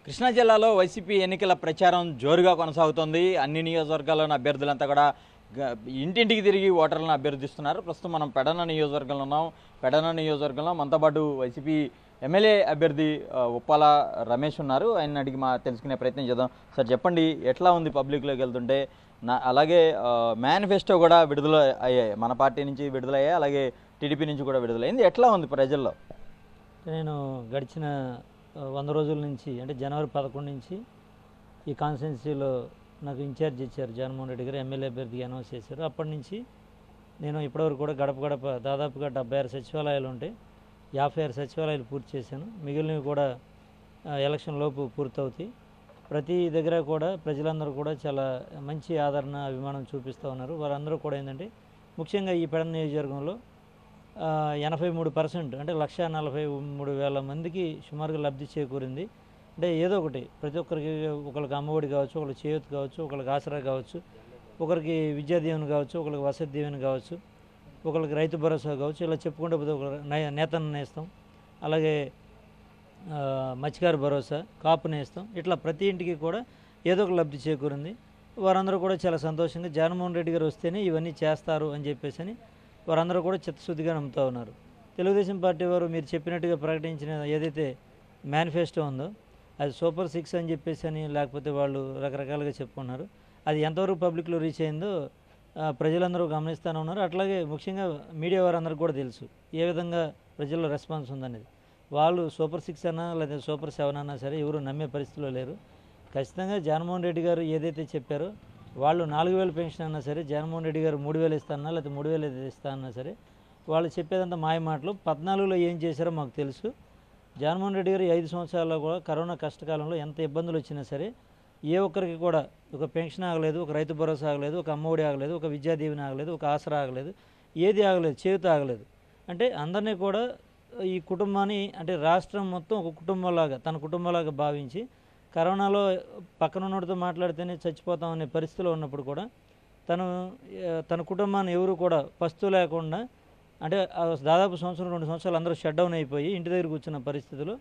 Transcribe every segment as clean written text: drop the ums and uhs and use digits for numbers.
కృష్ణా జిల్లాలో వైసీపీ ఎన్నికల ప్రచారం జోరుగా కొనసాగుతోంది. అన్ని నియోజకవర్గాల్లోని అభ్యర్థులంతా కూడా ఇంటింటికి తిరిగి ఓటర్లను అభ్యర్థిస్తున్నారు. ప్రస్తుతం మనం పెడన నియోజకవర్గంలో ఉన్నాం. పెడన నియోజకవర్గంలో మనతో పాటు వైసీపీ ఎమ్మెల్యే అభ్యర్థి ఉప్పాల రమేష్ ఉన్నారు. ఆయన అడిగి తెలుసుకునే ప్రయత్నం చేద్దాం. సార్ చెప్పండి, ఎట్లా ఉంది పబ్లిక్లోకి వెళ్తుంటే? అలాగే మేనిఫెస్టో కూడా విడుదల అయ్యాయి, మన పార్టీ నుంచి విడుదలయ్యాయి, అలాగే టీడీపీ నుంచి కూడా విడుదలైంది. ఎట్లా ఉంది ప్రజల్లో? నేను గడిచిన 100 రోజుల నుంచి అంటే జనవరి 11 నుంచి ఈ కాన్స్టిట్యున్సీలో నాకు ఇన్ఛార్జ్ ఇచ్చారు. జగన్మోహన్ రెడ్డి గారు ఎమ్మెల్యే అభ్యర్థిగా అనౌన్స్ చేశారు. అప్పటి నుంచి నేను ఇప్పటివరకు కూడా గడప గడప దాదాపుగా 76 సచివాలయాలు ఉంటాయి. 56 సచివాలయాలు పూర్తి చేశాను. మిగిలినవి కూడా ఎలక్షన్ లోపు పూర్తవుతాయి. ప్రతి దగ్గర కూడా ప్రజలందరూ కూడా చాలా మంచి ఆదరణ అభిమానం చూపిస్తూ ఉన్నారు. వారందరూ కూడా ఏంటంటే ముఖ్యంగా ఈ పెడన నియోజకవర్గంలో 83% అంటే 1,43,000 మందికి సుమారుగా లబ్ధి చేకూరింది. అంటే ఏదో ఒకటి ప్రతి ఒక్కరికి, ఒకరికి అమ్మఒడి కావచ్చు, ఒకరికి చేయూత కావచ్చు, ఒకరికి ఆసరా కావచ్చు, ఒకరికి విద్యా దీవెన కావచ్చు, ఒకరికి వసతి దీవెన కావచ్చు, ఒకరికి రైతు భరోసా కావచ్చు, ఇలా చెప్పుకుంటే పోతే ఒకరు నేతన్న నేస్తాం, అలాగే మత్స్యకార భరోసా, కాపు నేస్తాం, ఇట్లా ప్రతి ఇంటికి కూడా ఏదో ఒక లబ్ధి చేకూరింది. వారందరూ కూడా చాలా సంతోషంగా జగన్మోహన్ రెడ్డి గారు వస్తేనే ఇవన్నీ చేస్తారు అని చెప్పేసి వారందరూ కూడా చిత్తశుద్ధిగా నమ్ముతూ ఉన్నారు. తెలుగుదేశం పార్టీ వారు మీరు చెప్పినట్టుగా ప్రకటించిన ఏదైతే మేనిఫెస్టో ఉందో అది సూపర్ 6 అని చెప్పేసి అని, లేకపోతే వాళ్ళు రకరకాలుగా చెప్పుకున్నారు. అది ఎంతవరకు పబ్లిక్లో రీచ్ అయిందో ప్రజలందరూ గమనిస్తూనే ఉన్నారు. అట్లాగే ముఖ్యంగా మీడియా వారందరికీ కూడా తెలుసు ఏ విధంగా ప్రజల్లో రెస్పాన్స్ ఉందనేది. వాళ్ళు సూపర్ 6 అన్నా లేదా సూపర్ 7 అన్నా సరే ఎవరు నమ్మే పరిస్థితిలో లేరు. ఖచ్చితంగా జగన్మోహన్ రెడ్డి గారు ఏదైతే చెప్పారో వాళ్ళు 4,000 పెన్షన్ అన్నా సరే, జగన్మోహన్ రెడ్డి గారు 3,000 ఇస్తానన్నా లేకపోతే 3,000 ఇస్తా అన్నా సరే, వాళ్ళు చెప్పేదంతా మాయ మాటలు. 14లో ఏం చేశారో మాకు తెలుసు. జగన్మోహన్ రెడ్డి గారు 5 సంవత్సరాల్లో కూడా కరోనా కష్టకాలంలో ఎంత ఇబ్బందులు వచ్చినా సరే ఏ ఒక్కరికి కూడా ఒక పెన్షన్ ఆగలేదు, ఒక రైతు భరోసా ఆగలేదు, ఒక అమ్మఒడి ఆగలేదు, ఒక విద్యా దీవెన ఆగలేదు, ఒక ఆసరా ఆగలేదు, ఏది ఆగలేదు, చేయూత ఆగలేదు. అంటే అందరినీ కూడా ఈ కుటుంబాన్ని అంటే రాష్ట్రం మొత్తం ఒక కుటుంబంలాగా, తన కుటుంబంలాగా భావించి కరోనాలో పక్కనున్నతో మాట్లాడితేనే చచ్చిపోతామనే పరిస్థితిలో ఉన్నప్పుడు కూడా తన కుటుంబాన్ని ఎవరు కూడా పస్తు లేకుండా, అంటే దాదాపు 2 సంవత్సరాలు అందరూ షట్ డౌన్ అయిపోయి ఇంటి దగ్గర కూర్చున్న పరిస్థితులు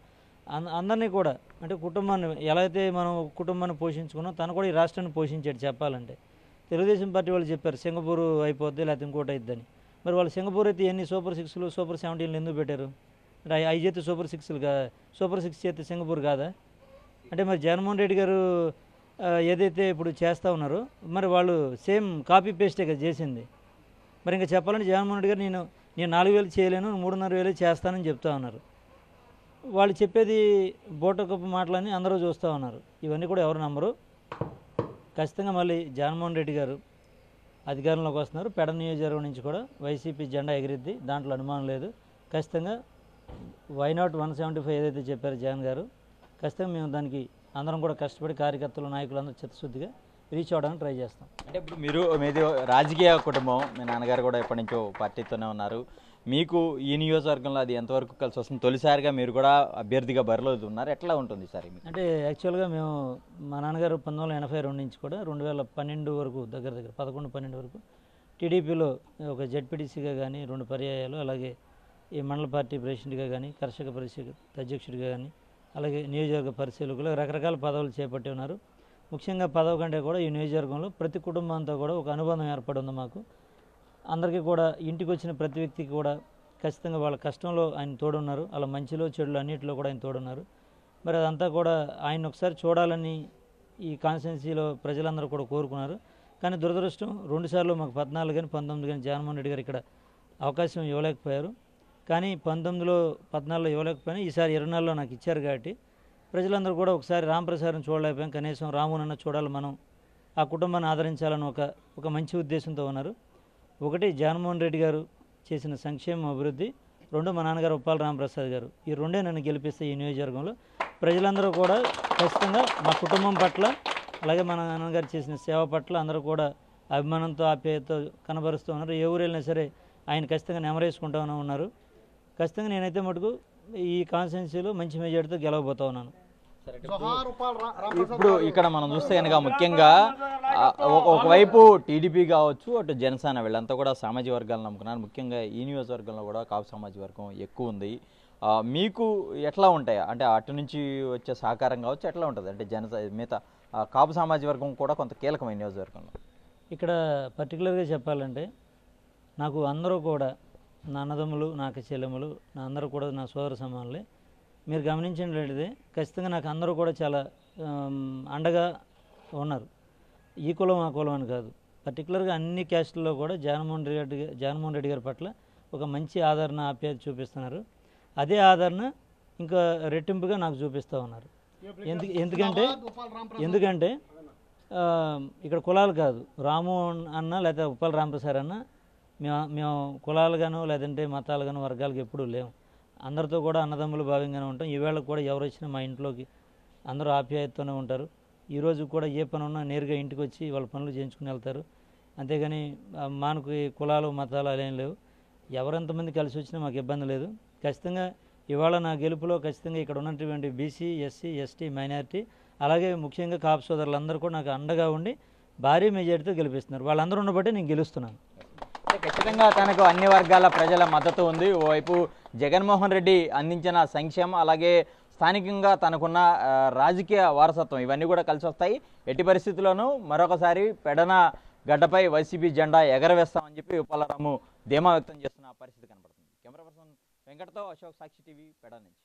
అందరినీ కూడా అంటే కుటుంబాన్ని ఎలా అయితే మనం కుటుంబాన్ని పోషించుకున్నాం తను కూడా ఈ రాష్ట్రాన్ని పోషించాడు. చెప్పాలంటే తెలుగుదేశం పార్టీ వాళ్ళు చెప్పారు సింగపూర్ అయిపోద్ది లేకపోతే ఇంకోటి అయిద్దని. మరి వాళ్ళు సింగపూర్ అయితే ఎన్ని సూపర్ 6లు సూపర్ 17లు ఎందుకు పెట్టారు? అవి చేస్తే సూపర్ 6లుగా, సూపర్ 6 చేస్తే సింగపూర్ కాదా? అంటే మరి జగన్మోహన్ రెడ్డి గారు ఏదైతే ఇప్పుడు చేస్తూ ఉన్నారో మరి వాళ్ళు సేమ్ కాపీ పేస్టే కదా చేసింది. మరి ఇంకా చెప్పాలంటే జగన్మోహన్ రెడ్డి గారు నేను 4,000 చేయలేను, 3,500 చేస్తానని చెప్తా ఉన్నారు. వాళ్ళు చెప్పేది బోటకప్పు మాటలని అందరూ చూస్తూ ఉన్నారు. ఇవన్నీ కూడా ఎవరు నమ్మరు. ఖచ్చితంగా మళ్ళీ జగన్మోహన్ రెడ్డి గారు అధికారంలోకి వస్తున్నారు. పెడ నియోజకవర్గం నుంచి కూడా వైసీపీ జెండా ఎగిరిద్ది, దాంట్లో అనుమానం లేదు. ఖచ్చితంగా వై నాట్ 175 ఏదైతే చెప్పారో జగన్ గారు, ఖచ్చితంగా మేము దానికి అందరం కూడా కష్టపడి కార్యకర్తలు, నాయకులు అందరూ చిత్తశుద్ధిగా రీచ్ అవ్వడానికి ట్రై చేస్తాం. అంటే ఇప్పుడు మీది రాజకీయ కుటుంబం, మీ నాన్నగారు కూడా ఎప్పటి నుంచో పార్టీతోనే ఉన్నారు. మీకు ఈ నియోజకవర్గంలో అది ఎంతవరకు కలిసి వస్తుంది? తొలిసారిగా మీరు కూడా అభ్యర్థిగా బరిలో ఉన్నారు, ఎట్లా ఉంటుంది సార్? అంటే యాక్చువల్గా మేము మా నాన్నగారు 1982 నుంచి కూడా 2012 వరకు దగ్గర 11-12 వరకు టీడీపీలో ఒక జెడ్పీటీసీగా కానీ 2 పర్యాయాలు, అలాగే ఈ మండల పార్టీ ప్రెసిడెంట్గా కానీ, కర్షక పరిషత్ అధ్యక్షుడిగా కానీ, అలాగే నియోజకవర్గ పరిశీలకులు రకరకాల పదవులు చేపట్టి ఉన్నారు. ముఖ్యంగా పదవి కంటే కూడా ఈ నియోజకవర్గంలో ప్రతి కుటుంబంతో కూడా ఒక అనుబంధం ఏర్పడి ఉంది మాకు. అందరికీ కూడా ఇంటికి వచ్చిన ప్రతి వ్యక్తికి కూడా ఖచ్చితంగా వాళ్ళ కష్టంలో ఆయన తోడున్నారు, అలా మంచిలో చెడులో అన్నింటిలో కూడా ఆయన తోడున్నారు. మరి అదంతా కూడా ఆయన ఒకసారి చూడాలని ఈ కాన్స్టిట్యున్సీలో ప్రజలందరూ కూడా కోరుకున్నారు. కానీ దురదృష్టం 2 సార్లు మాకు 14 కానీ 19 కానీ జగన్మోహన్ రెడ్డి గారు ఇక్కడ అవకాశం ఇవ్వలేకపోయారు. కానీ 19లో 14లో ఇవ్వలేకపోయినా ఈసారి 24లో నాకు ఇచ్చారు. కాబట్టి ప్రజలందరూ కూడా ఒకసారి రామప్రసాదం చూడలేకపోయాం, కనీసం రామునన్న చూడాలి, మనం ఆ కుటుంబాన్ని ఆదరించాలని ఒక మంచి ఉద్దేశంతో ఉన్నారు. ఒకటి జగన్మోహన్ రెడ్డి గారు చేసిన సంక్షేమ అభివృద్ధి, 2 మా నాన్నగారు ఉప్పాల రామప్రసాద్ గారు, ఈ 2 నన్ను గెలిపిస్తే ఈ నియోజకవర్గంలో ప్రజలందరూ కూడా ఖచ్చితంగా మా కుటుంబం పట్ల, అలాగే మా నాన్నగారు చేసిన సేవ పట్ల అందరూ కూడా అభిమానంతో ఆప్యాయతతో కనబరుస్తూ ఉన్నారు. ఏ ఊరు వెళ్ళినా సరే ఆయన ఖచ్చితంగా నెమరేసుకుంటూ ఉన్నారు. ఖచ్చితంగా నేనైతే మటుకు ఈ కాన్స్టిట్యున్సీలో మంచి మెజార్టీతో గెలవబోతా ఉన్నాను. ఇప్పుడు ఇక్కడ మనం చూస్తే కనుక ముఖ్యంగా ఒకవైపు టీడీపీ కావచ్చు, అటు జనసేన వీళ్ళంతా కూడా సామాజిక వర్గాలను నమ్ముకున్నారు. ముఖ్యంగా ఈ నియోజకవర్గంలో కూడా కాపు సామాజిక వర్గం ఎక్కువ ఉంది. మీకు ఎట్లా ఉంటాయి అంటే అటు నుంచి వచ్చే సహకారం కావచ్చు ఎట్లా ఉంటుంది అంటే మిగతా కాపు సామాజిక వర్గం కూడా కొంత కీలకమైన నియోజకవర్గంలో? ఇక్కడ పర్టికులర్గా చెప్పాలంటే నాకు అందరూ కూడా నా అన్నదమ్ములు నాకు చెల్లెములు నా అందరూ కూడా నా సోదర సమానులే. మీరు గమనించినట్లయితే ఖచ్చితంగా నాకు అందరూ కూడా చాలా అండగా ఉన్నారు. ఈ కులం ఆ కులం అని కాదు, పర్టికులర్గా అన్ని క్యాస్టుల్లో కూడా జగన్మోహన్ రెడ్డి గారి పట్ల ఒక మంచి ఆదరణ ఆప్యాయత చూపిస్తున్నారు. అదే ఆదరణ ఇంకా రెట్టింపుగా నాకు చూపిస్తూ ఉన్నారు. ఎందుకంటే ఇక్కడ కులాలు కాదు, రాము అన్న లేదా ఉప్పల రామప్రసాద్ అన్న మేము కులాలుగాను లేదంటే మతాలుగాను వర్గాలకు ఎప్పుడూ లేము. అందరితో కూడా అన్నదమ్ములు భావంగానే ఉంటాం. ఈవేళ కూడా ఎవరు వచ్చినా మా ఇంట్లోకి అందరూ ఆప్యాయతతోనే ఉంటారు. ఈరోజు కూడా ఏ పని ఉన్నా నేరుగా ఇంటికి వచ్చి వాళ్ళ పనులు చేయించుకుని వెళ్తారు. అంతేగాని మనకు కులాలు మతాలు అలేం లేవు. ఎవరెంతమంది కలిసి వచ్చినా మాకు ఇబ్బంది లేదు. ఖచ్చితంగా ఇవాళ నా గెలుపులో ఖచ్చితంగా ఇక్కడ ఉన్నటువంటి బీసీ, ఎస్సీ, ఎస్టీ, మైనారిటీ అలాగే ముఖ్యంగా కాపు సోదరులందరూ కూడా నాకు అండగా ఉండి భారీ మెజారిటీతో గెలిపిస్తున్నారు. వాళ్ళందరూ ఉండబట్టి నేను గెలుస్తున్నాను. ఖచ్చితంగా తనకు అన్ని వర్గాల ప్రజల మద్దతు ఉంది. ఓవైపు జగన్మోహన్ రెడ్డి అందించిన సంక్షేమం అలాగే స్థానికంగా తనకున్న రాజకీయ వారసత్వం ఇవన్నీ కూడా కలిసి వస్తాయి. ఎట్టి పరిస్థితుల్లోనూ మరొకసారి పెడన గడ్డపై వైసీపీ జెండా ఎగరవేస్తామని చెప్పి ఉప్పలరాము ధీమా వ్యక్తం చేస్తున్న పరిస్థితి కనబడుతుంది. కెమెరా పర్సన్ వెంకటతో అశోక్, సాక్షి టీవీ, పెడ నుంచి.